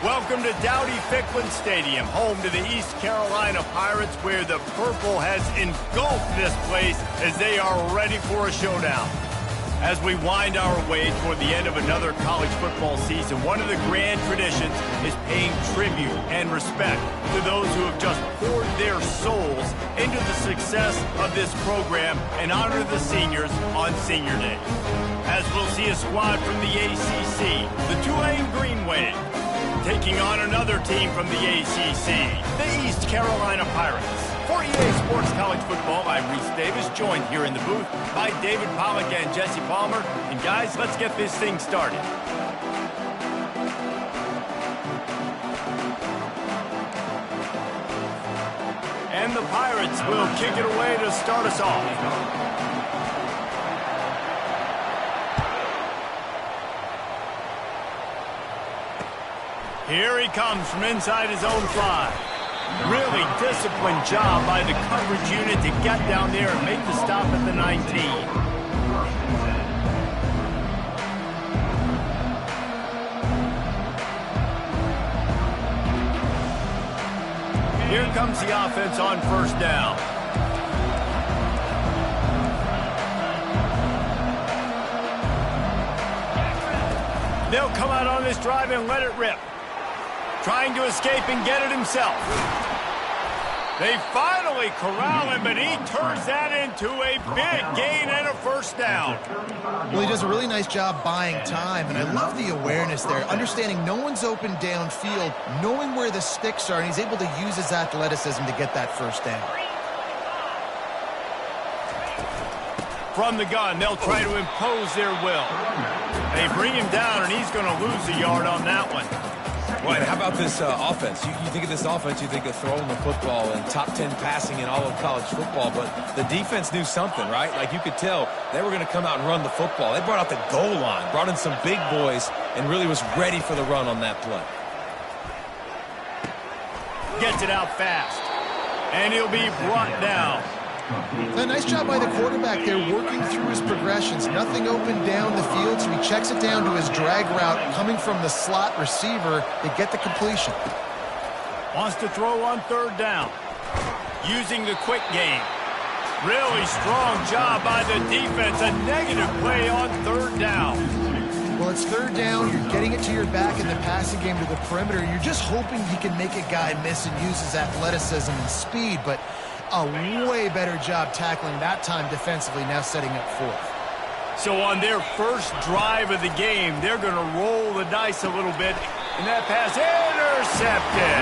Welcome to Dowdy-Ficklin Stadium, home to the East Carolina Pirates, where the purple has engulfed this place as they are ready for a showdown. As we wind our way toward the end of another college football season, one of the grand traditions is paying tribute and respect to those who have just poured their souls into the success of this program and honor the seniors on Senior Day. As we'll see a squad from the ACC, the Tulane Green Wave, taking on another team from the ACC, the East Carolina Pirates. For EA Sports College Football, I'm Reese Davis, joined here in the booth by David Pollack and Jesse Palmer. And guys, let's get this thing started. And the Pirates will kick it away to start us off. Here he comes from inside his own 5. Really disciplined job by the coverage unit to get down there and make the stop at the 19. Here comes the offense on first down. They'll come out on this drive and let it rip. Trying to escape and get it himself. They finally corral him, but he turns that into a big gain and a first down. Well, he does a really nice job buying time, and I love the awareness there, understanding no one's open downfield, knowing where the sticks are, and he's able to use his athleticism to get that first down. From the gun, they'll try to impose their will. They bring him down, and he's going to lose a yard on that one. Right, how about this offense? You think of this offense, you think of throwing the football and top 10 passing in all of college football, but the defense knew something, right? Like you could tell they were going to come out and run the football. They brought out the goal line, brought in some big boys, and really was ready for the run on that play. Gets it out fast, and he'll be brought down. A nice job by the quarterback there, working through his progressions. Nothing open down the field, so he checks it down to his drag route coming from the slot receiver to get the completion. Wants to throw on third down. Using the quick game. Really strong job by the defense. A negative play on third down. Well, it's third down. You're getting it to your back in the passing game to the perimeter. You're just hoping he can make a guy miss and use his athleticism and speed, but a way better job tackling that time defensively, now setting up fourth. So on their first drive of the game, they're going to roll the dice a little bit, and that pass intercepted.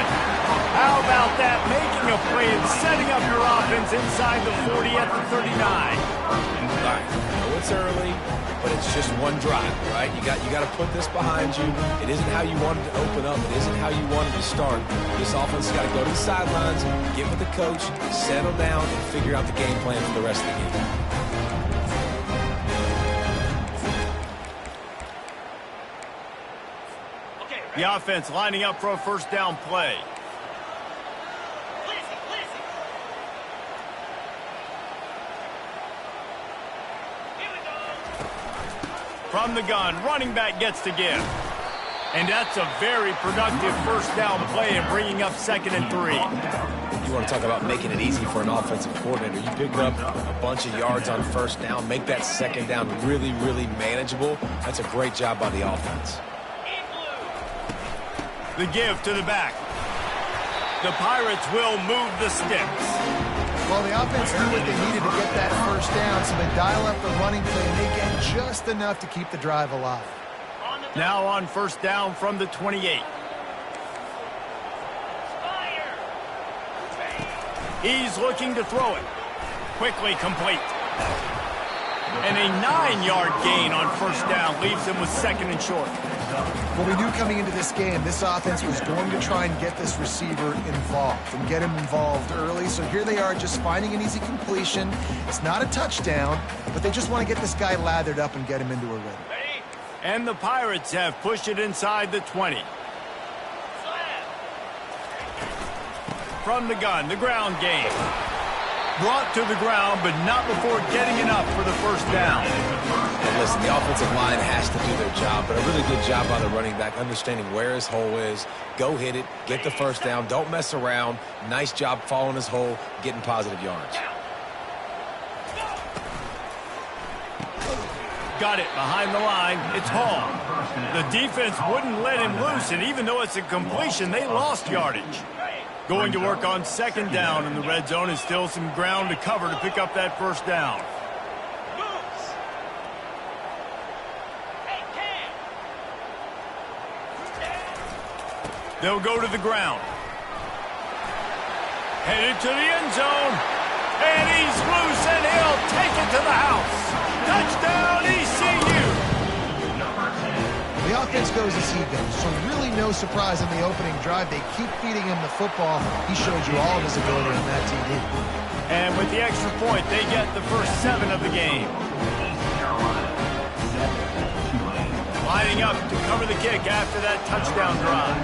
How about that? Making a play and setting up your offense inside the 40 at the 39. All right, it's early, but it's just one drive, right? You got to put this behind you. It isn't how you wanted to open up. It isn't how you wanted to start. This offense has got to go to the sidelines, get with the coach, settle down, and figure out the game plan for the rest of the game. The offense lining up for a first down play. From the gun, running back gets to give. And that's a very productive first down play and bringing up 2nd and 3. You want to talk about making it easy for an offensive coordinator. You pick up a bunch of yards on first down, make that second down really, really manageable. That's a great job by the offense. The give to the back. The Pirates will move the sticks. Well, the offense knew what they needed to get that first down, so they dial up the running play, and they get just enough to keep the drive alive. Now on first down from the 28. He's looking to throw it. Quickly complete. And a 9-yard gain on first down leaves him with 2nd and short. Well, we knew coming into this game, this offense was going to try and get this receiver involved and get him involved early. So here they are just finding an easy completion. It's not a touchdown, but they just want to get this guy lathered up and get him into a rhythm. And the Pirates have pushed it inside the 20. From the gun, the ground game. Brought to the ground, but not before getting enough for the first down. And listen, the offensive line has to do their job, but a really good job by the running back, understanding where his hole is. Go hit it, get the first down, don't mess around. Nice job following his hole, getting positive yards. Got it behind the line. It's Hall. The defense wouldn't let him loose, and even though it's a completion, they lost yardage. Going to work on second down in the red zone, and still some ground to cover to pick up that first down. They'll go to the ground. Headed to the end zone. And he's loose, and he'll take it to the house. Touchdown, ECU. The offense goes as he goes, so really no surprise in the opening drive. They keep feeding him the football. He showed you all of his ability on that TD. And with the extra point, they get the first 7 of the game. Lining up to cover the kick after that touchdown drive.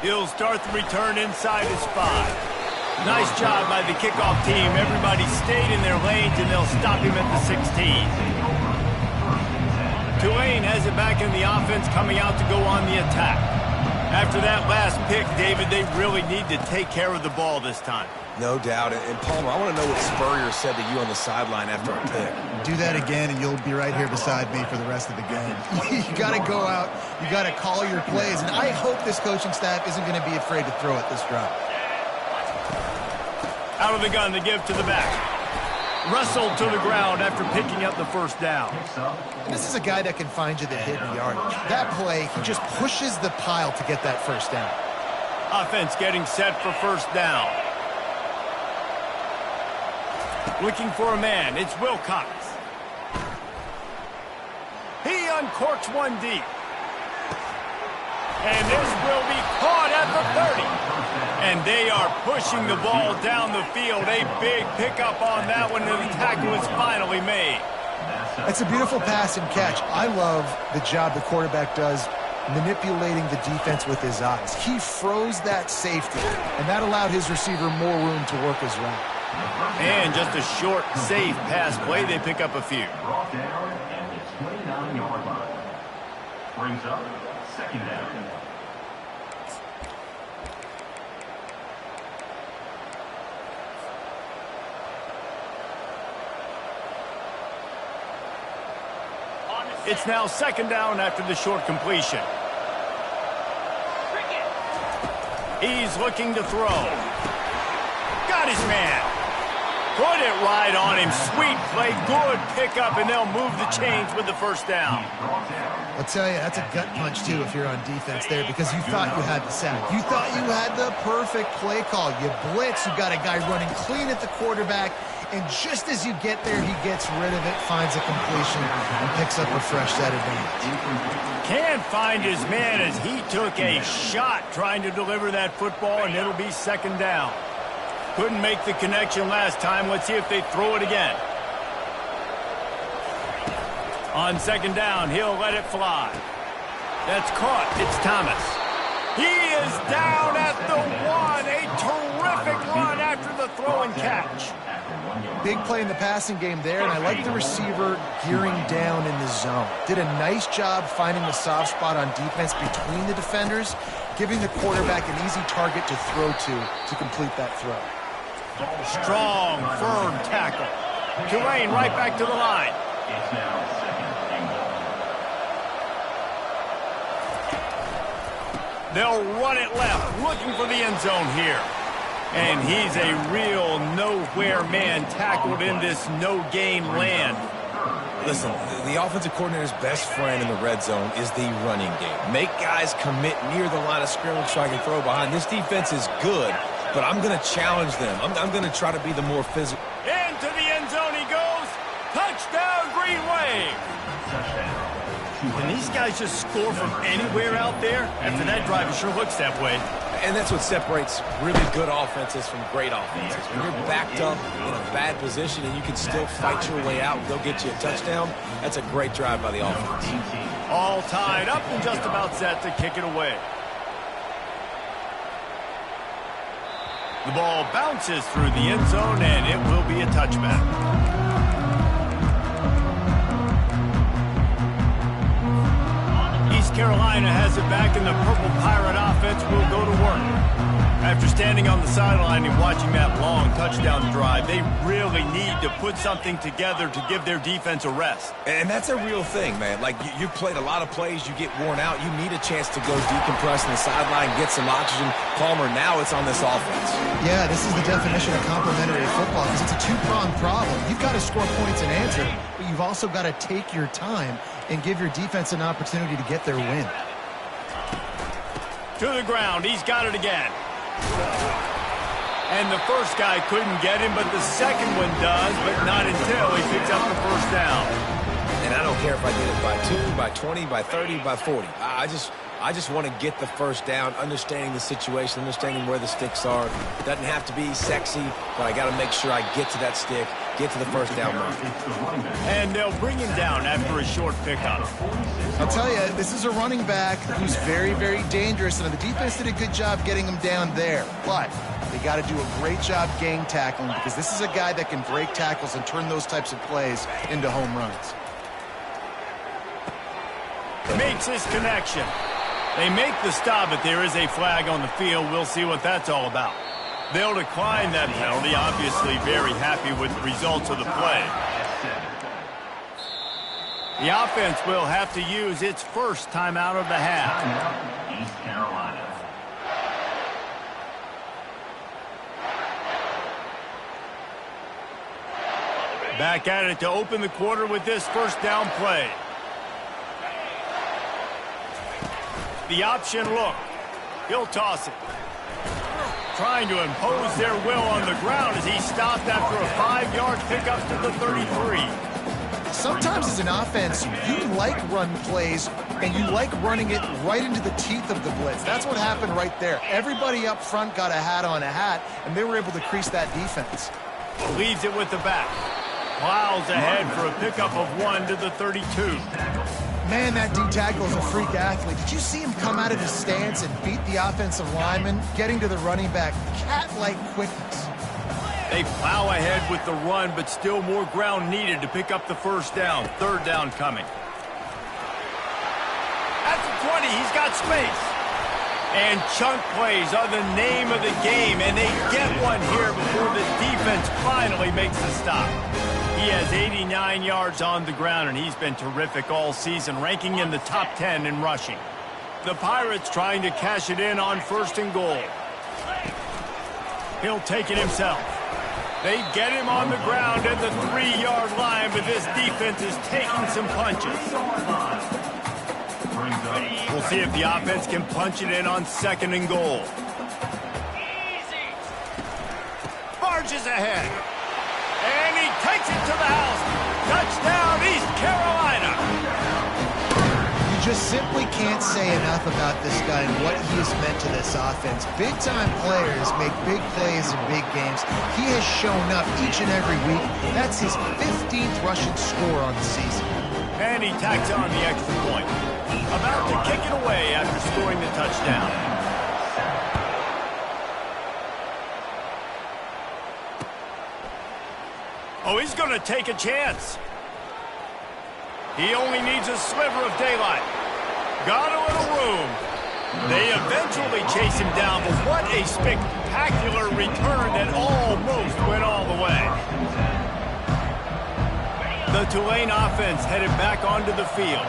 He'll start the return inside his 5. Nice job by the kickoff team. Everybody stayed in their lanes, and they'll stop him at the 16. Tulane has it back in the offense, coming out to go on the attack. After that last pick, David, they really need to take care of the ball this time. No doubt. And Palmer, I want to know what Spurrier said to you on the sideline after a pick. Do that again, and you'll be right here beside me for the rest of the game. You got to go out. You got to call your plays. And I hope this coaching staff isn't going to be afraid to throw it this drive. Out of the gun to give to the back. Wrestled to the ground after picking up the first down. And this is a guy that can find you the hidden yardage. That play, he just pushes the pile to get that first down. Offense getting set for first down. Looking for a man. It's Wilcox. He uncorks one deep. And this will be caught at the 30. And they are pushing the ball down the field. A big pickup on that one, and the tackle is finally made. That's a beautiful pass and catch. I love the job the quarterback does manipulating the defense with his eyes. He froze that safety, and that allowed his receiver more room to work his route. And just a short, safe pass play. They pick up a few. Brought down, and it's 29-yard line. Brings up second down. It's now second down after the short completion. He's looking to throw. Got his man. Put it right on him. Sweet play. Good pickup, and they'll move the chains with the first down. I'll tell you, that's a gut punch, too, if you're on defense there, because you thought you had the sack. You thought you had the perfect play call. You blitz. You got a guy running clean at the quarterback. And just as you get there, he gets rid of it, finds a completion, and picks up a fresh set of downs. Can't find his man as he took a shot trying to deliver that football, and it'll be second down. Couldn't make the connection last time. Let's see if they throw it again. On second down, he'll let it fly. That's caught. It's Thomas. He is down at the 1. A terrific run after the throw and catch. Big play in the passing game there, and I like the receiver gearing down in the zone. Did a nice job finding the soft spot on defense between the defenders, giving the quarterback an easy target to throw to complete that throw. Strong, firm tackle. Tulane right back to the line. It's now second and goal. They'll run it left, looking for the end zone here. And he's a real nowhere man tackled in this no-game land. Listen, the offensive coordinator's best friend in the red zone is the running game. Make guys commit near the line of scrimmage so I can throw behind. This defense is good, but I'm going to challenge them. I'm going to try to be the more physical. Into the end zone he goes. Touchdown, Green Wave. Can these guys just score from anywhere out there? After that drive, it sure looks that way. And that's what separates really good offenses from great offenses. When you're backed up in a bad position and you can still fight your way out and go get you a touchdown, that's a great drive by the offense. All tied up and just about set to kick it away. The ball bounces through the end zone, and it will be a touchback. East Carolina has it back, and the Purple Pirate offense will go to work. After standing on the sideline and watching that long touchdown drive, they really need to put something together to give their defense a rest. And that's a real thing, man. Like, you played a lot of plays, you get worn out, you need a chance to go decompress on the sideline, get some oxygen. Palmer, now it's on this offense. Yeah, this is the definition of complementary football because it's a two-pronged problem. You've got to score points and answer, but you've also got to take your time and give your defense an opportunity to get their win. To the ground, he's got it again. And the first guy couldn't get him, but the second one does, but not until he picks up the first down. And I don't care if I did it by 2, by 20, by 30, by 40. I just want to get the first down, understanding the situation, understanding where the sticks are. Doesn't have to be sexy, but I got to make sure I get to that stick, get to the first down mark. And they'll bring him down after a short pickup. I'll tell you, this is a running back who's very, very dangerous, and the defense did a good job getting him down there. But they got to do a great job gang tackling because this is a guy that can break tackles and turn those types of plays into home runs. Makes his connection. They make the stop, but there is a flag on the field. We'll see what that's all about. They'll decline that penalty, obviously very happy with the results of the play. The offense will have to use its first timeout of the half. East Carolina. Back at it to open the quarter with this first down play. The option look. He'll toss it. Trying to impose their will on the ground as he stopped after a 5-yard pickup to the 33. Sometimes as an offense, you like run plays, and you like running it right into the teeth of the blitz. That's what happened right there. Everybody up front got a hat on a hat, and they were able to crease that defense. Leaves it with the back. Plows ahead for a pickup of 1 to the 32. Man, that D-tackle is a freak athlete. Did you see him come out of his stance and beat the offensive lineman, getting to the running back? Cat-like quickness. They plow ahead with the run, but still more ground needed to pick up the first down. Third down coming. At the 20, he's got space. And chunk plays are the name of the game, and they get one here before the defense finally makes the stop. He has 89 yards on the ground, and he's been terrific all season, ranking in the top 10 in rushing. The Pirates trying to cash it in on 1st and goal. He'll take it himself. They get him on the ground at the 3-yard line, but this defense is taking some punches. We'll see if the offense can punch it in on 2nd and goal. Barges ahead. And he takes it to the house. Touchdown, East Carolina. You just simply can't say enough about this guy and what he has meant to this offense. Big-time players make big plays in big games. He has shown up each and every week. That's his 15th rushing score on the season. And he tacks on the extra point. About to kick it away after scoring the touchdown. Oh, he's going to take a chance. He only needs a sliver of daylight. Got a little room. They eventually chase him down, but what a spectacular return that almost went all the way. The Tulane offense headed back onto the field.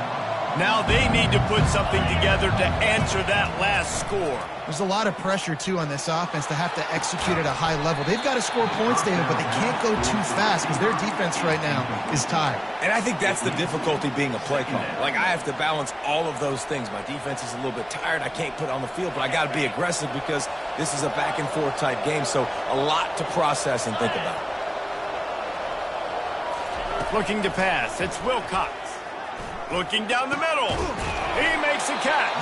Now they need to put something together to answer that last score. There's a lot of pressure, too, on this offense to have to execute at a high level. They've got to score points, David, but they can't go too fast because their defense right now is tired. And I think that's the difficulty being a play caller. Like, I have to balance all of those things. My defense is a little bit tired. I can't put it on the field, but I got to be aggressive because this is a back-and-forth type game, so a lot to process and think about. Looking to pass. It's Wilcox. Looking down the middle. He makes the catch.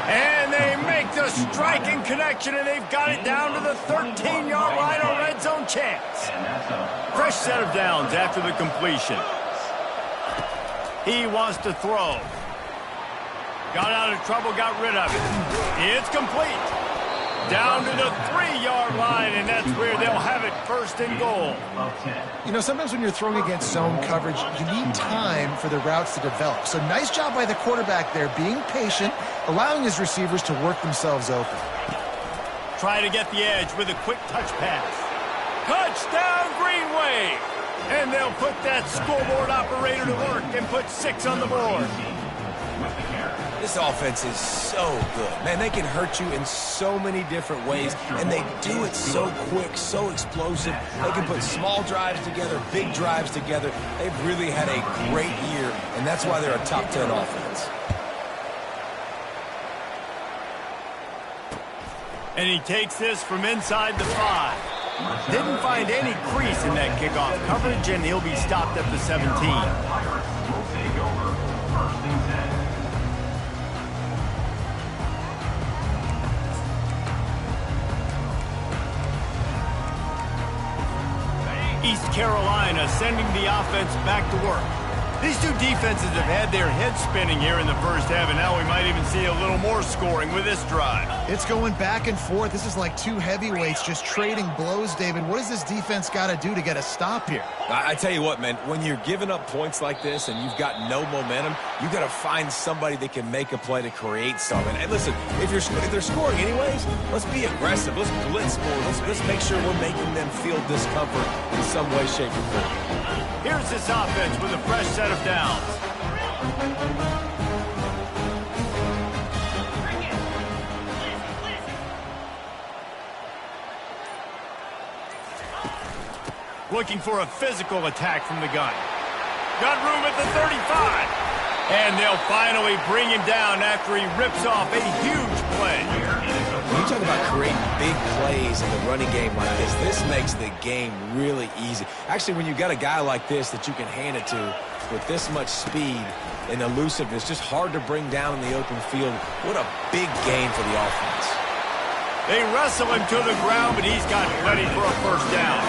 And they make the striking connection, and they've got it down to the 13-yard line, a red zone chance. Fresh set of downs after the completion. He wants to throw. Got out of trouble, got rid of it. It's complete. Down to the 3-yard line, and that's where they'll have it, first and goal. You know, sometimes when you're throwing against zone coverage, you need time for the routes to develop. So nice job by the quarterback there, being patient, allowing his receivers to work themselves open. Try to get the edge with a quick touch pass. Touchdown, Green Wave! And they'll put that scoreboard operator to work and put 6 on the board. This offense is so good. Man, they can hurt you in so many different ways, and they do it so quick, so explosive. They can put small drives together, big drives together. They've really had a great year, and that's why they're a top 10 offense. And he takes this from inside the 5. Didn't find any crease in that kickoff coverage, and he'll be stopped at the 17. East Carolina sending the offense back to work. These two defenses have had their heads spinning here in the first half, and now we might even see a little more scoring with this drive. It's going back and forth. This is like two heavyweights just trading blows, David. What does this defense got to do to get a stop here? I tell you what, man, when you're giving up points like this and you've got no momentum, you got to find somebody that can make a play to create something. And listen, if they're scoring anyways, let's be aggressive. Let's blitz more. Let's make sure we're making them feel discomfort in some way, shape, or form. Here's this offense with a fresh set of downs. Looking for a physical attack from the gun. Got room at the 35. And they'll finally bring him down after he rips off a huge play. When you talk about creating big plays in the running game like this makes the game really easy. Actually, when you got a guy like this that you can hand it to with this much speed and elusiveness, just hard to bring down in the open field. What a big gain for the offense. They wrestle him to the ground, but he's got plenty for a first down.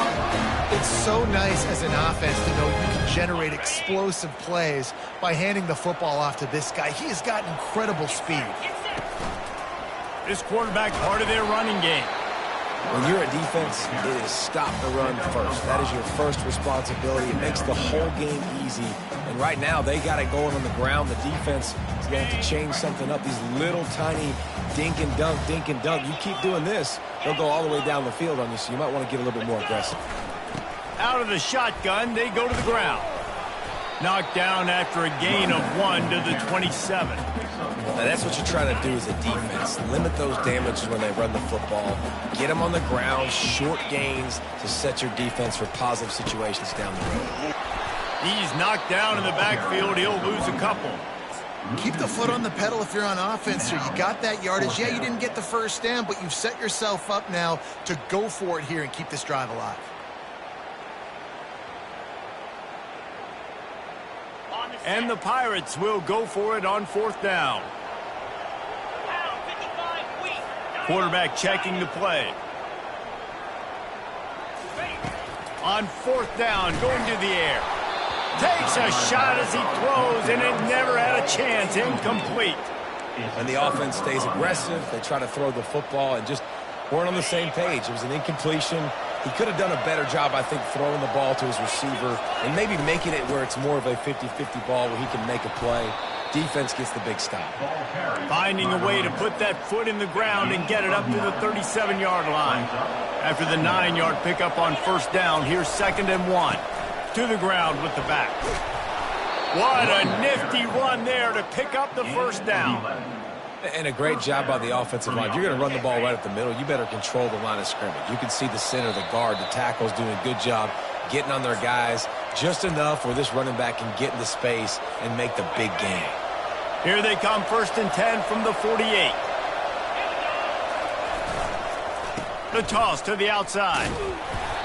It's so nice as an offense to know you can generate explosive plays by handing the football off to this guy. He has got incredible speed. This quarterback part of their running game. When you're a defense, it is stop the run first. That is your first responsibility. It makes the whole game easy. And right now, they got it going on the ground. The defense is going to have to change something up. These little tiny dink and dunk, dink and dunk. You keep doing this, they'll go all the way down the field on you, so you might want to get a little bit more aggressive. Out of the shotgun, they go to the ground. Knocked down after a gain of 1 to the 27. Now that's what you're trying to do as a defense. Limit those damages when they run the football. Get them on the ground, short gains to set your defense for positive situations down the road. He's knocked down in the backfield. He'll lose a couple. Keep the foot on the pedal if you're on offense here. You got that yardage. Yeah, you didn't get the first down, but you've set yourself up now to go for it here and keep this drive alive. And the Pirates will go for it on 4th down. Quarterback checking the play. On 4th down, going to the air. Takes a shot as he throws, and it never had a chance. Incomplete. When the offense stays aggressive, they try to throw the football and just weren't on the same page. It was an incompletion. He could have done a better job, I think, throwing the ball to his receiver and maybe making it where it's more of a 50-50 ball where he can make a play. Defense gets the big stop. Finding a way to put that foot in the ground and get it up to the 37-yard line. After the 9-yard pickup on 1st down, here's 2nd and 1. To the ground with the back. What a nifty run there to pick up the 1st down. And a great job by the offensive line. If you're going to run the ball right at the middle, you better control the line of scrimmage. You can see the center, the guard, the tackles doing a good job getting on their guys just enough where this running back can get into space and make the big gain. Here they come, 1st and 10 from the 48. The toss to the outside.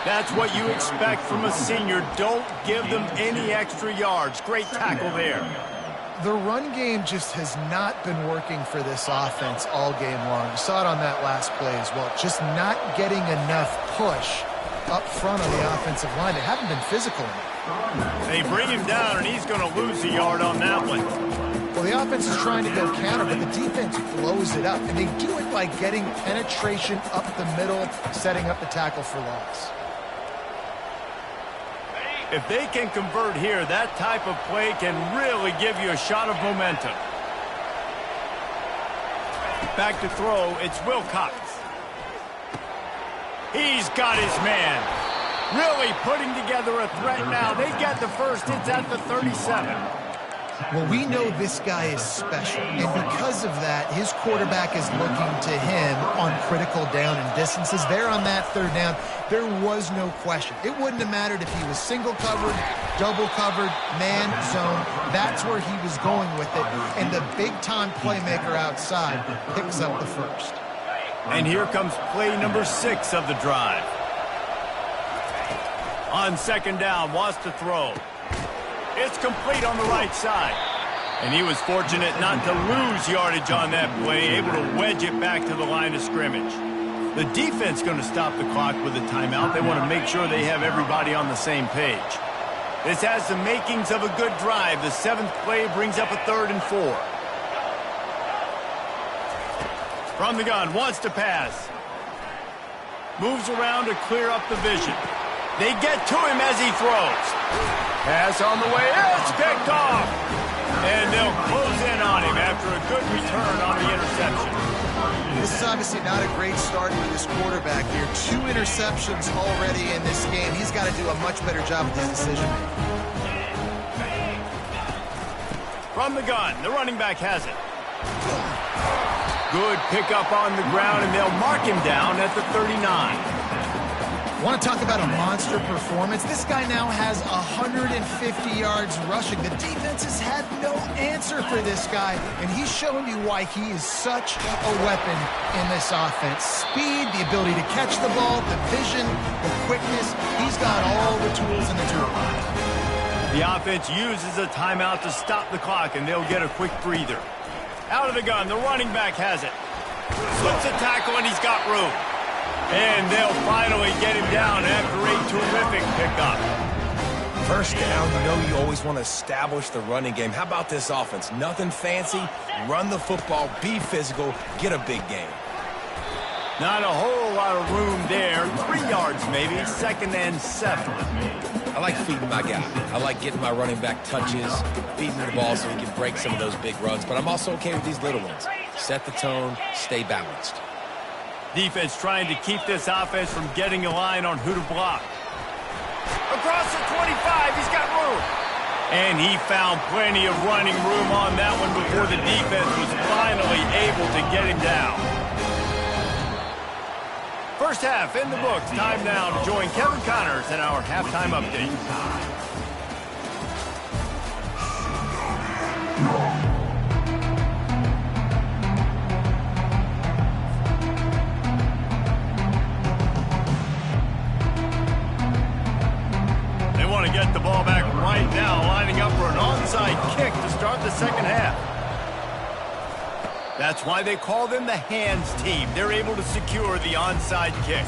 That's what you expect from a senior. Don't give them any extra yards. Great tackle there. The run game just has not been working for this offense all game long. You saw it on that last play as well. Just not getting enough push up front on the offensive line. They haven't been physical enough. They bring him down, and he's going to lose a yard on that one. Well, the offense is trying to go counter, but the defense blows it up. And they do it by getting penetration up the middle, setting up the tackle for loss. If they can convert here, that type of play can really give you a shot of momentum. Back to throw, it's Wilcox. He's got his man. Really putting together a threat now. They get the first. It's at the 37. Well, we know this guy is special, and because of that, his quarterback is looking to him on critical down and distances. There on that third down, there was no question. It wouldn't have mattered if he was single covered, double covered, man, zone. That's where he was going with it, and the big-time playmaker outside picks up the first. And here comes play number 6 of the drive. On second down, wants to throw. It's complete on the right side. And he was fortunate not to lose yardage on that play, able to wedge it back to the line of scrimmage. The defense going to stop the clock with a timeout. They want to make sure they have everybody on the same page. This has the makings of a good drive. The 7th play brings up a 3rd and 4. From the gun, wants to pass. Moves around to clear up the vision. They get to him as he throws. Pass on the way, it's picked off. And they'll close in on him after a good return on the interception. This is obviously not a great start for this quarterback here. 2 interceptions already in this game. He's got to do a much better job with his decision-making. From the gun, the running back has it. Good pickup on the ground, and they'll mark him down at the 39. Want to talk about a monster performance? This guy now has 150 yards rushing. The defense has had no answer for this guy, and he's showing you why he is such a weapon in this offense. Speed, the ability to catch the ball, the vision, the quickness. He's got all the tools in the toolbox. The offense uses a timeout to stop the clock, and they'll get a quick breather. Out of the gun, the running back has it. Slips a tackle, and he's got room. And they'll finally get him down after a terrific pickup. First down, you know you always want to establish the running game. How about this offense? Nothing fancy. Run the football, be physical, get a big gain. Not a whole lot of room there. 3 yards maybe, 2nd and 7. I like feeding my guy. I like getting my running back touches, feeding the ball so he can break some of those big runs. But I'm also okay with these little ones. Set the tone, stay balanced. Defense trying to keep this offense from getting a line on who to block. Across the 25, he's got room. And he found plenty of running room on that one before the defense was finally able to get him down. First half in the books. Time now to join Kevin Connors in our halftime update. To get the ball back right now, lining up for an onside kick to start the second half. That's why they call them the hands team. They're able to secure the onside kick.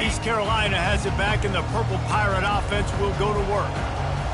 East Carolina has it back, and the Purple Pirate offense will go to work.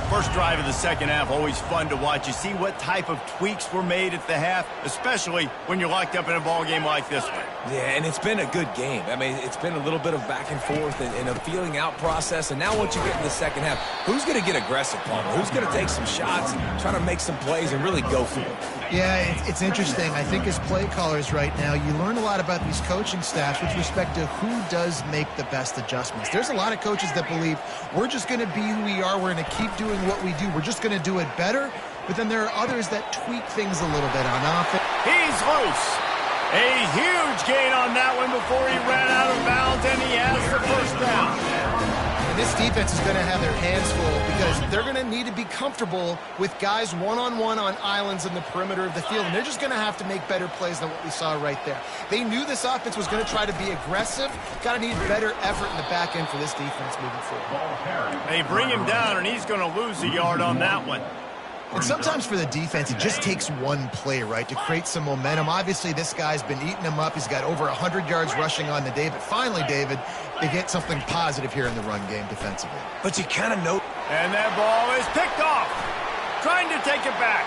First drive of the second half, always fun to watch. You see what type of tweaks were made at the half, especially when you're locked up in a ball game like this one. Yeah, and it's been a good game. I mean, it's been a little bit of back and forth and a feeling out process. And now once you get in the second half, who's going to get aggressive, Palmer? Who's going to take some shots and try to make some plays and really go for it? Yeah, it's interesting. I think as play callers right now, you learn a lot about these coaching staffs with respect to who does make the best adjustments. There's a lot of coaches that believe we're just going to be who we are. We're going to keep doing what we do. We're just going to do it better. But then there are others that tweak things a little bit on offense. He's loose. A huge gain on that one before he ran out of bounds, and he has the first down. And this defense is going to have their hands full because they're going to need to be comfortable with guys one-on-one on islands in the perimeter of the field, and they're just going to have to make better plays than what we saw right there. They knew this offense was going to try to be aggressive. Got to need better effort in the back end for this defense moving forward. They bring him down, and he's going to lose a yard on that one. And sometimes for the defense, it just takes one play, right, to create some momentum. Obviously, this guy's been eating him up. He's got over 100 yards rushing on the day. But finally, David, they get something positive here in the run game defensively. But you kind of know. And that ball is picked off. Trying to take it back.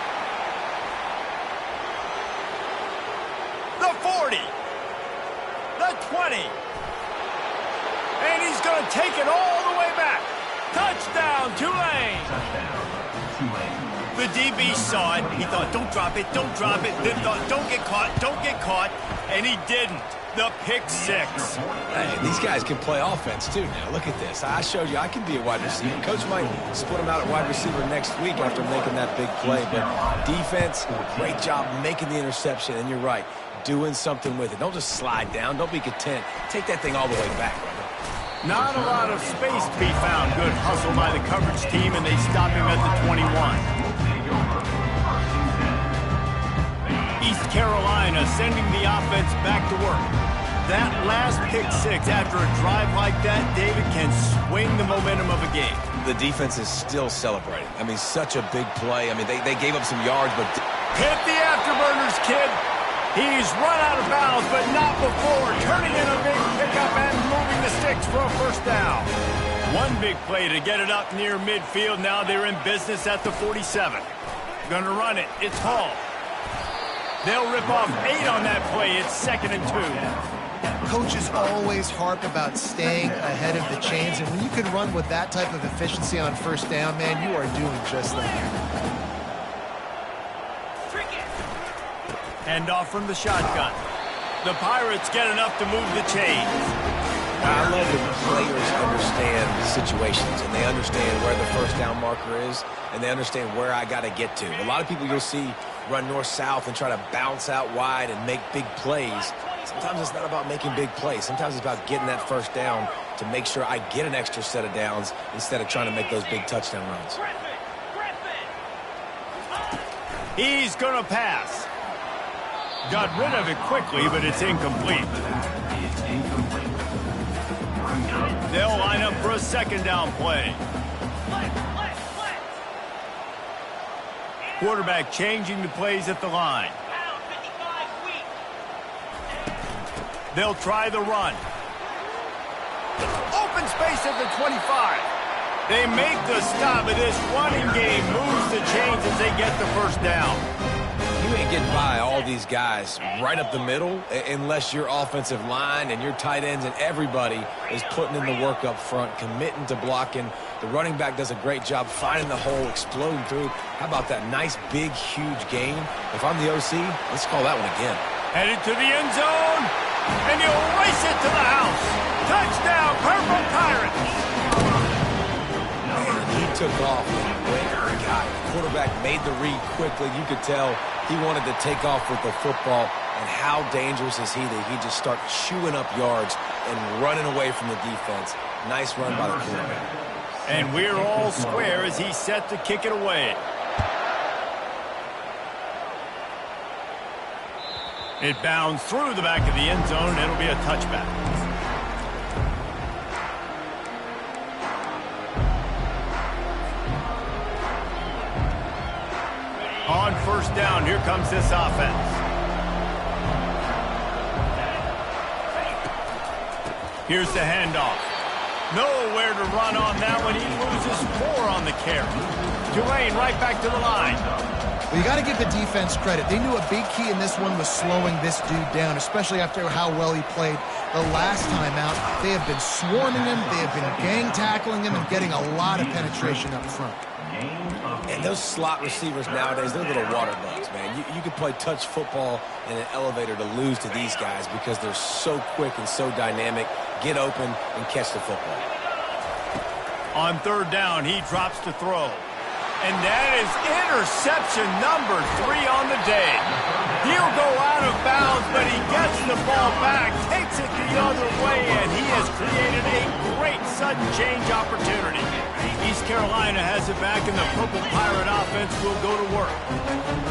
The 40. The 20. And he's going to take it all the way back. Touchdown, Tulane. Touchdown, Tulane. The DB saw it. He thought, don't drop it, don't drop it. Then thought, don't get caught, don't get caught. And he didn't. The pick six. Hey, these guys can play offense, too, now. Look at this. I showed you I can be a wide receiver. Coach might split him out at wide receiver next week after making that big play. But defense, great job making the interception. And you're right, doing something with it. Don't just slide down. Don't be content. Take that thing all the way back. Not a lot of space to be found. Good hustle by the coverage team, and they stop him at the 21. East Carolina sending the offense back to work. That last pick six after a drive like that, David, can swing the momentum of a game. The defense is still celebrating. I mean, such a big play. I mean, they gave up some yards, but... Hit the afterburners, kid. He's run out of bounds, but not before turning in a big pickup and moving the sticks for a first down. One big play to get it up near midfield. Now they're in business at the 47. Going to run it. It's Hall. They'll rip off 8 on that play. It's 2nd and 2. Coaches always harp about staying ahead of the chains, and when you can run with that type of efficiency on first down, man, you are doing just that. Hand off from the shotgun. The Pirates get enough to move the chains. I love when players understand situations, and they understand where the first down marker is, and they understand where I got to get to. A lot of people you'll see run north-south and try to bounce out wide and make big plays. Sometimes it's not about making big plays. Sometimes it's about getting that first down to make sure I get an extra set of downs instead of trying to make those big touchdown runs. He's going to pass. Got rid of it quickly, but it's incomplete. They'll line up for a second down play. Quarterback changing the plays at the line. They'll try the run. Open space at the 25. They make the stop, but this running game moves the chains as they get the first down. You ain't getting by all these guys right up the middle unless your offensive line and your tight ends and everybody is putting in the work up front, committing to blocking. The running back does a great job finding the hole, exploding through. How about that nice, big, huge gain? If I'm the OC, let's call that one again. Headed to the end zone, and he'll race it to the house. Touchdown, Purple Pirates. Man, he took off and went and got it. The quarterback made the read quickly. You could tell he wanted to take off with the football. And how dangerous is he that he just start chewing up yards and running away from the defense. Nice run by the quarterback. And we're all square as he's set to kick it away. It bounds through the back of the end zone, and it'll be a touchback. On first down, here comes this offense. Here's the handoff. Nowhere to run on that one. He loses 4 on the carry. Tulane right back to the line. Well, you got to give the defense credit. They knew a big key in this one was slowing this dude down, especially after how well he played the last time out. They have been swarming him. They have been gang tackling him and getting a lot of penetration up front. And those slot receivers nowadays, they're little water bugs, man. You can play touch football in an elevator to lose to these guys because they're so quick and so dynamic. Get open and catch the football. On third down, he drops to throw. And that is interception number 3 on the day. He'll go out of bounds, but he gets the ball back, takes it the other way, and he has created a great sudden change opportunity. East Carolina has it back, and the Purple Pirate offense will go to work.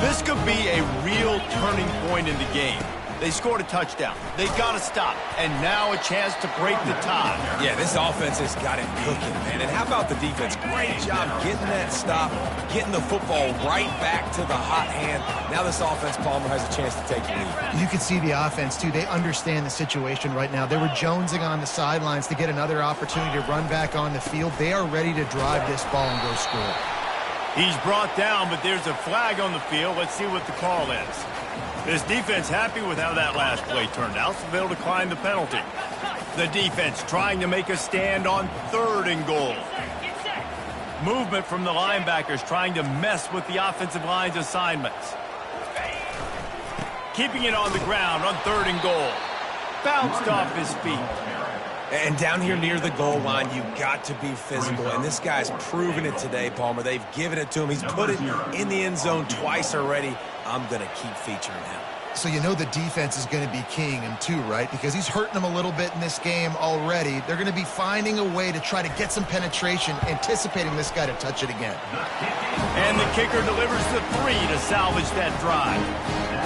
This could be a real turning point in the game. They scored a touchdown. They got to stop. And now a chance to break the tie. Yeah, this offense has got it cooking, man. And how about the defense? Great job getting that stop, getting the football right back to the hot hand. Now this offense, Palmer, has a chance to take the lead. You can see the offense, too. They understand the situation right now. They were jonesing on the sidelines to get another opportunity to run back on the field. They are ready to drive this ball and go score. He's brought down, but there's a flag on the field. Let's see what the call is. This defense happy with how that last play turned out, so they'll decline the penalty. The defense trying to make a stand on 3rd and goal. Movement from the linebackers trying to mess with the offensive line's assignments. Keeping it on the ground on 3rd and goal. Bounced off his feet. And down here near the goal line, you got to be physical. And this guy's proven it today, Palmer. They've given it to him. He's put it in the end zone twice already. I'm going to keep featuring him. So you know the defense is going to be keying him too, right? Because he's hurting them a little bit in this game already. They're going to be finding a way to try to get some penetration, anticipating this guy to touch it again. And the kicker delivers the 3 to salvage that drive.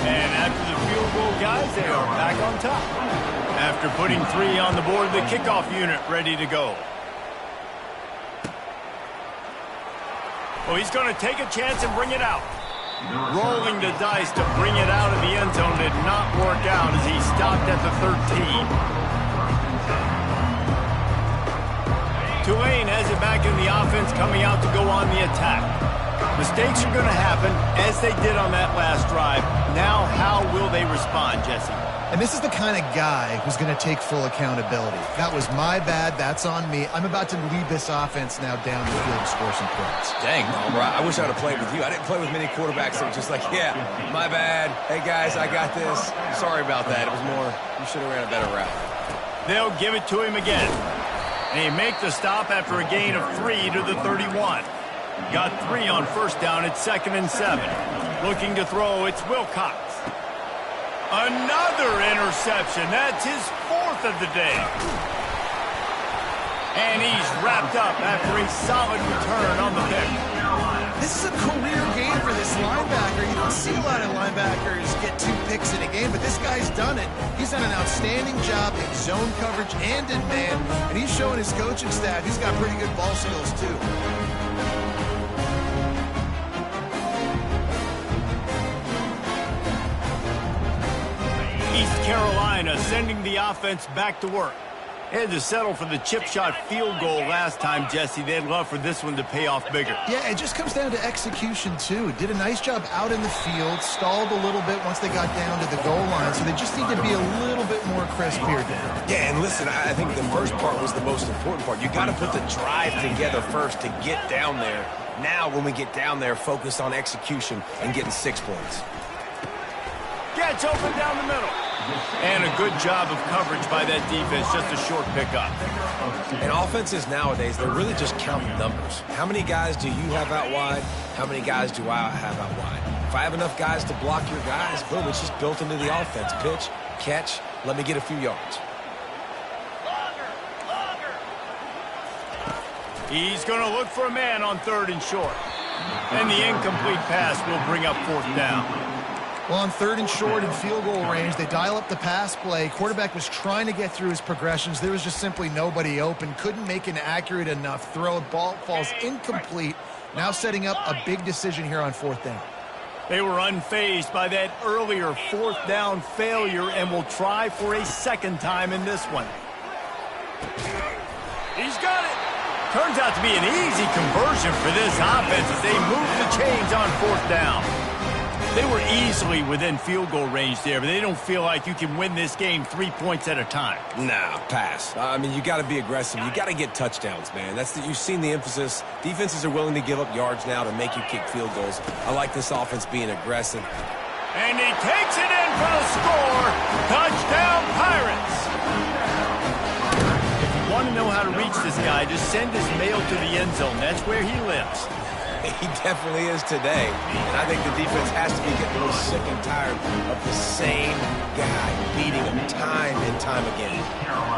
And after the field goal, guys, they are back on top. After putting 3 on the board, the kickoff unit ready to go. Well, he's going to take a chance and bring it out. Rolling the dice to bring it out of the end zone did not work out as he stopped at the 13. Tulane has it back in the offense, coming out to go on the attack. Mistakes are going to happen, as they did on that last drive. Now, how will they respond, Jesse? And this is the kind of guy who's going to take full accountability. That was my bad. That's on me. I'm about to lead this offense now down the field and score some points. Dang, Palmer, I wish I would have played with you. I didn't play with many quarterbacks that were just like, yeah, my bad. Hey, guys, I got this. Sorry about that. It was more, you should have ran a better route. They'll give it to him again. And he make the stop after a gain of 3 to the 31. Got 3 on 1st down at 2nd and 7. Looking to throw, it's Wilcox. Another interception. That's his 4th of the day. And he's wrapped up after a solid return on the pick. This is a career game for this linebacker. You don't see a lot of linebackers get 2 picks in a game, but this guy's done it. He's done an outstanding job in zone coverage and in man, and he's showing his coaching staff he's got pretty good ball skills too. East Carolina sending the offense back to work. They had to settle for the chip shot field goal last time, Jesse. They'd love for this one to pay off bigger. Yeah, it just comes down to execution, too. Did a nice job out in the field, stalled a little bit once they got down to the goal line, so they just need to be a little bit more crisp here down. Yeah, and listen, I think the first part was the most important part. You got to put the drive together first to get down there. Now, when we get down there, focus on execution and getting 6 points. Gets open down the middle. And a good job of coverage by that defense, just a short pickup. And offenses nowadays, they're really just counting numbers. How many guys do you have out wide? How many guys do I have out wide? If I have enough guys to block your guys, boom, it's just built into the offense. Pitch, catch, let me get a few yards. He's going to look for a man on 3rd and short. And the incomplete pass will bring up 4th down. Well, on 3rd and short in field goal range, they dial up the pass play. Quarterback was trying to get through his progressions. There was just simply nobody open. Couldn't make an accurate enough throw. Ball falls incomplete. Now setting up a big decision here on 4th down. They were unfazed by that earlier 4th down failure and will try for a 2nd time in this one. He's got it. Turns out to be an easy conversion for this offense as they move the chains on 4th down. They were easily within field goal range there, but they don't feel like you can win this game 3 points at a time. Nah, pass. I mean, you got to be aggressive. You got to get touchdowns, man. You've seen the emphasis. Defenses are willing to give up yards now to make you kick field goals. I like this offense being aggressive. And he takes it in for the score. Touchdown, Pirates. If you want to know how to reach this guy, just send his mail to the end zone. That's where he lives. He definitely is today. And I think the defense has to be getting a little sick and tired of the same guy beating him time and time again.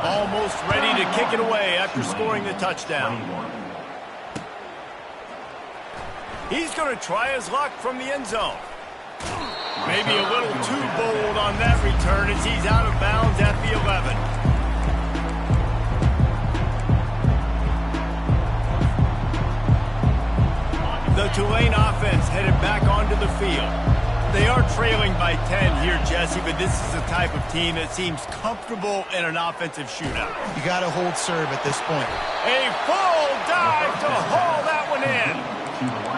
Almost ready to kick it away after scoring the touchdown. He's going to try his luck from the end zone. Maybe a little too bold on that return as he's out of bounds at the 11. The Tulane offense headed back onto the field. They are trailing by 10 here, Jesse, but this is the type of team that seems comfortable in an offensive shootout. You got to hold serve at this point. A full dive to haul that one in.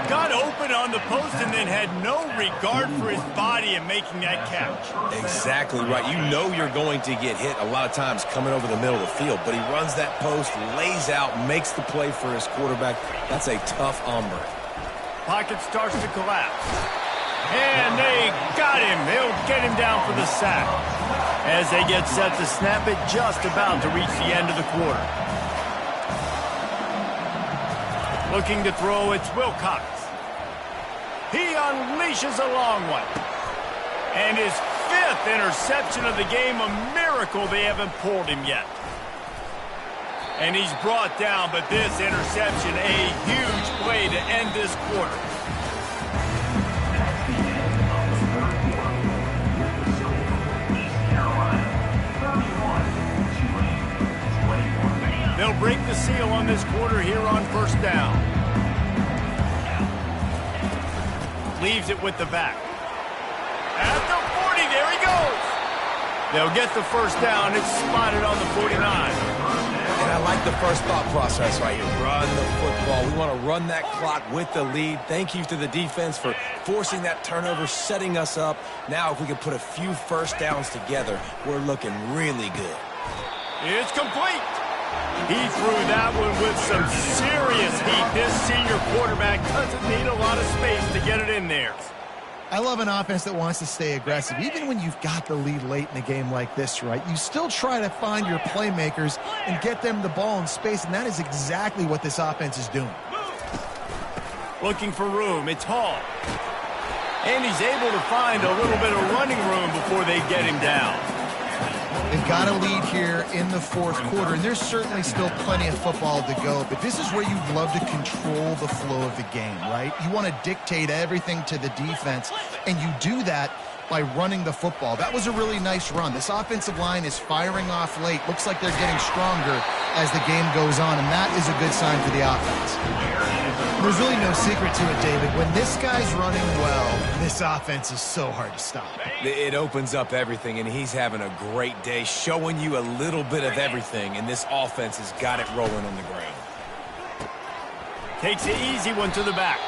Got open on the post and then had no regard for his body in making that catch. Exactly right. You know you're going to get hit a lot of times coming over the middle of the field, but he runs that post, lays out, makes the play for his quarterback. That's a tough hombre. Pocket starts to collapse. And they got him. They'll get him down for the sack. As they get set to snap it, just about to reach the end of the quarter. Looking to throw, it's Wilcox. He unleashes a long one. And his 5th interception of the game, a miracle they haven't pulled him yet. And he's brought down, but this interception, a huge play to end this quarter. They'll break the seal on this quarter here on first down. Leaves it with the back. At the 40, there he goes. They'll get the first down. It's spotted on the 49. And I like the first thought process right here. Run the football. We want to run that clock with the lead. Thank you to the defense for forcing that turnover, setting us up. Now if we can put a few first downs together, we're looking really good. It's complete. He threw that one with some serious heat. This senior quarterback doesn't need a lot of space to get it in there. I love an offense that wants to stay aggressive. Even when you've got the lead late in a game like this, right, you still try to find your playmakers and get them the ball in space, and that is exactly what this offense is doing. Looking for room, it's Hall. And he's able to find a little bit of running room before they get him down. They've got a lead here in the 4th quarter, and there's certainly still plenty of football to go, but this is where you'd love to control the flow of the game, right? You want to dictate everything to the defense, and you do that by running the football. That was a really nice run. This offensive line is firing off late. Looks like they're getting stronger as the game goes on, and that is a good sign for the offense. There's really no secret to it, David. When this guy's running well, this offense is so hard to stop. It opens up everything, and he's having a great day, showing you a little bit of everything, and this offense has got it rolling on the ground. Takes an easy one to the back.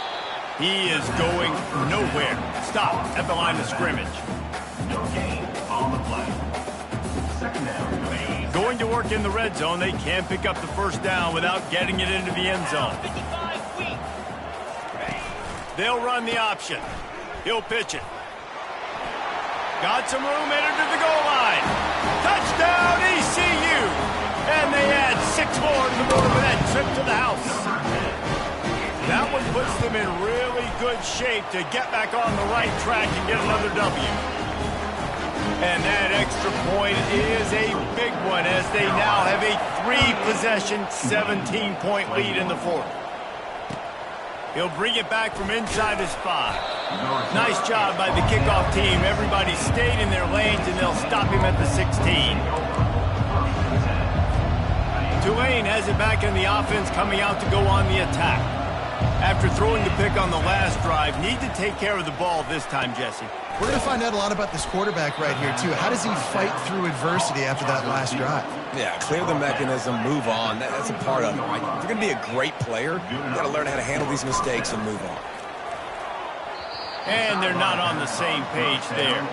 He is going nowhere. Stop at the line of scrimmage. No gain on the play. Second down. Going to work in the red zone. They can't pick up the first down without getting it into the end zone. They'll run the option. He'll pitch it. Got some room, entered to the goal line. Touchdown, ECU! And they add 6 more to the board for that trip to the house. That one puts them in really good shape to get back on the right track and get another W. And that extra point is a big one as they now have a 3-possession, 17-point lead in the 4th. He'll bring it back from inside his 5. Nice job by the kickoff team. Everybody stayed in their lanes, and they'll stop him at the 16. Tulane has it back in the offense, coming out to go on the attack. After throwing the pick on the last drive, need to take care of the ball this time, Jesse. We're going to find out a lot about this quarterback right here, too. How does he fight through adversity after that last drive? Yeah, clear the mechanism, move on. That's a part of it, right? If you're going to be a great player, you've got to learn how to handle these mistakes and move on. And they're not on the same page there.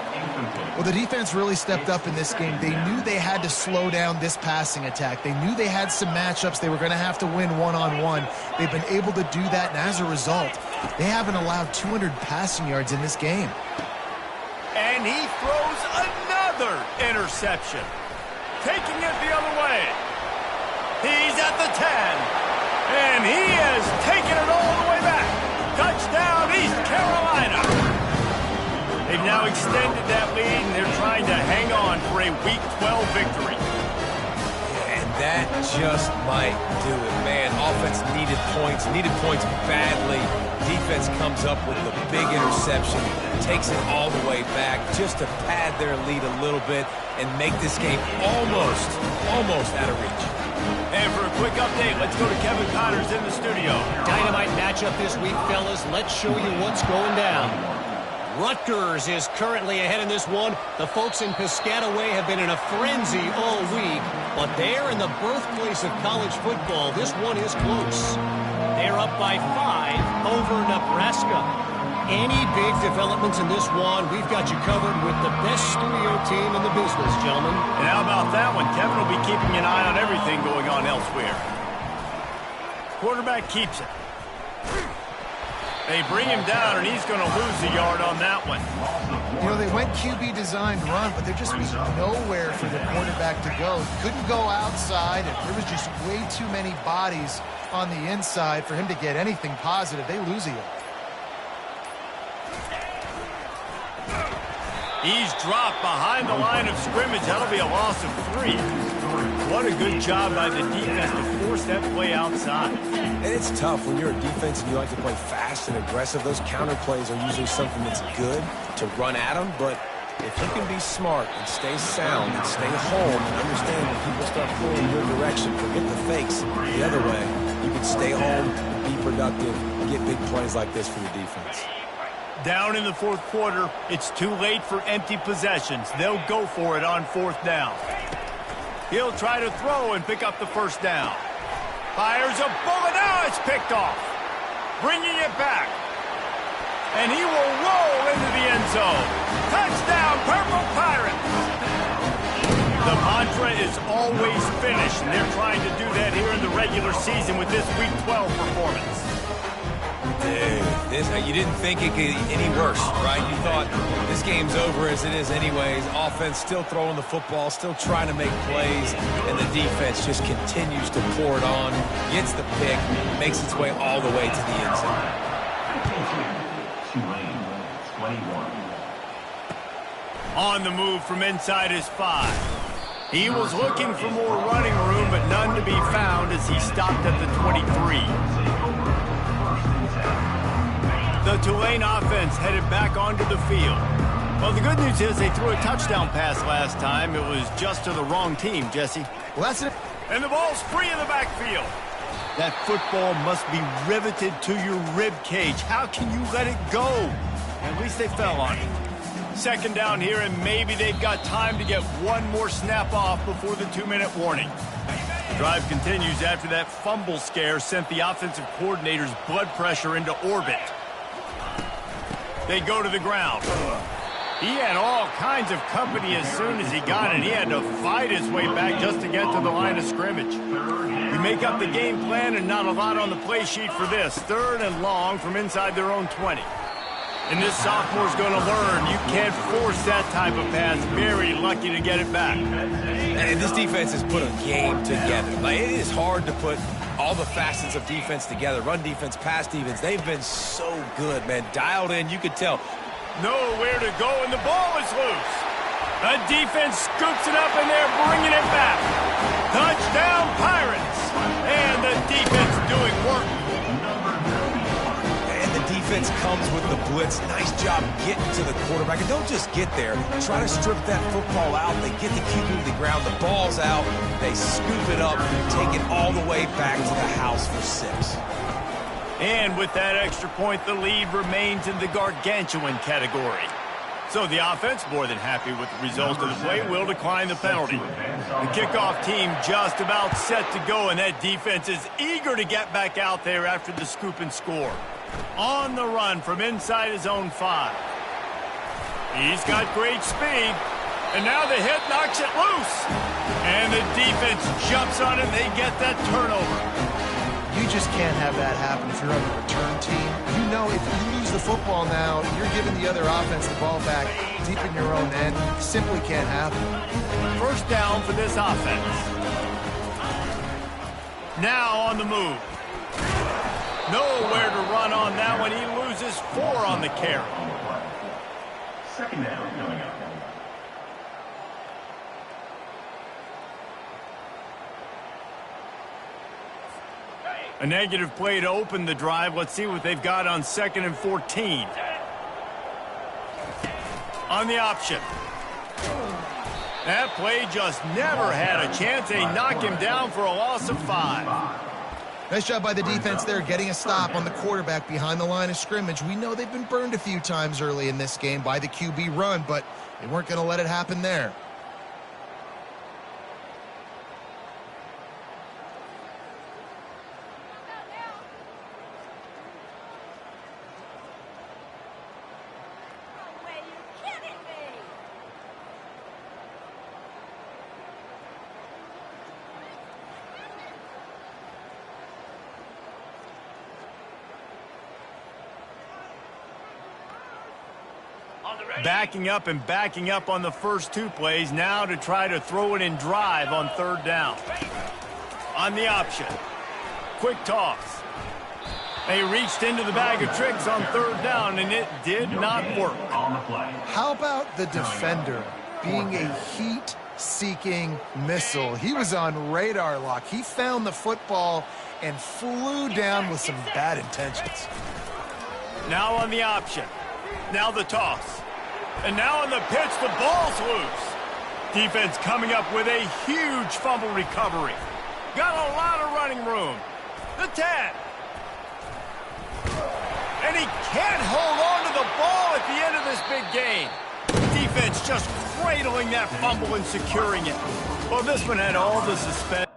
Well, the defense really stepped up in this game. They knew they had to slow down this passing attack. They knew they had some matchups they were going to have to win one-on-one. They've been able to do that, and as a result, they haven't allowed 200 passing yards in this game. And he throws another interception. Taking it the other way. He's at the 10. And he has taken it all the way back. extended that lead, and they're trying to hang on for a Week 12 victory. And that just might do it, man. Offense needed points badly. Defense comes up with the big interception, takes it all the way back just to pad their lead a little bit and make this game almost out of reach. And for a quick update, let's go to Kevin Connors in the studio. Dynamite matchup this week, fellas. Let's show you what's going down. Rutgers is currently ahead in this one. The folks in Piscataway have been in a frenzy all week, but they're in the birthplace of college football. This one is close. They're up by 5 over Nebraska. Any big developments in this one, we've got you covered with the best studio team in the business, gentlemen. And how about that one? Kevin will be keeping an eye on everything going on elsewhere. Quarterback keeps it. They bring him down, and he's going to lose a yard on that one. You know, they went QB designed run, but there just was nowhere for the quarterback to go. He couldn't go outside, and there was just way too many bodies on the inside for him to get anything positive. They lose a yard. He's dropped behind the line of scrimmage. That'll be a loss of 3. What a good job by the defense to force that play outside. And it's tough when you're a defense and you like to play fast and aggressive. Those counter plays are usually something that's good to run at them. But if you can be smart and stay sound and stay home and understand when people start pulling your direction, forget the fakes the other way, you can stay home, be productive, and get big plays like this for your defense. Down in the fourth quarter, it's too late for empty possessions. They'll go for it on 4th down. He'll try to throw and pick up the first down. Fires a bullet. Now it's picked off. Bringing it back. And he will roll into the end zone. Touchdown, Purple Pirates. The mantra is always finish, and they're trying to do that here in the regular season with this Week 12 performance. Dude, you didn't think it could get any worse, right? You thought this game's over as it is anyways. Offense still throwing the football, still trying to make plays, and the defense just continues to pour it on, gets the pick, makes its way all the way to the end zone. On the move from inside his 5. He was looking for more running room, but none to be found as he stopped at the 23. The Tulane offense headed back onto the field. Well, the good news is they threw a touchdown pass last time. It was just to the wrong team, Jesse. Well, that's it. And the ball's free in the backfield. That football must be riveted to your rib cage. How can you let it go? At least they fell on it. 2nd down here, and maybe they've got time to get one more snap off before the 2-minute warning. The drive continues after that fumble scare sent the offensive coordinator's blood pressure into orbit. They go to the ground. He had all kinds of company as soon as he got it. He had to fight his way back just to get to the line of scrimmage. We make up the game plan and not a lot on the play sheet for this. 3rd and long from inside their own 20. And this sophomore's going to learn you can't force that type of pass. Very lucky to get it back. And this defense has put a game together. Like, it is hard to put all the facets of defense together. Run defense, pass defense. They've been so good, man. Dialed in, you could tell. Nowhere to go, and the ball is loose. The defense scoops it up, and they're bringing it back. Touchdown, Pirates. And the defense doing work. And the defense comes with the blitz. Nice job getting to the quarterback. And don't just get there. Try to strip that football out. They get the QB to the ground. The ball's out. They scoop it up, take it all the way back to the house for 6. And with that extra point, the lead remains in the gargantuan category. So the offense, more than happy with the result of the play, will decline the penalty. The kickoff team just about set to go, and that defense is eager to get back out there after the scoop and score. On the run from inside his own 5. He's got great speed, and now the hit knocks it loose. And the defense jumps on it, they get that turnover. You just can't have that happen if you're on the return team. You know if you lose the football now, you're giving the other offense the ball back deep in your own end. Simply can't happen. 1st down for this offense. Now on the move. Nowhere to run on that one. He loses 4 on the carry. Second down coming up. A negative play to open the drive. Let's see what they've got on 2nd and 14. On the option. That play just never had a chance. They knock him down for a loss of 5. Nice job by the defense there, getting a stop on the quarterback behind the line of scrimmage. We know they've been burned a few times early in this game by the QB run, but they weren't going to let it happen there. Backing up and backing up on the first 2 plays, now to try to throw it in drive on 3rd down. On the option. Quick toss. They reached into the bag of tricks on 3rd down, and it did not work. How about the defender being a heat-seeking missile? He was on radar lock. He found the football and flew down with some bad intentions. Now on the option. Now the toss. And now on the pitch, the ball's loose. Defense coming up with a huge fumble recovery. Got a lot of running room. The 10. And he can't hold on to the ball at the end of this big game. Defense just cradling that fumble and securing it. Well, this one had all the suspense.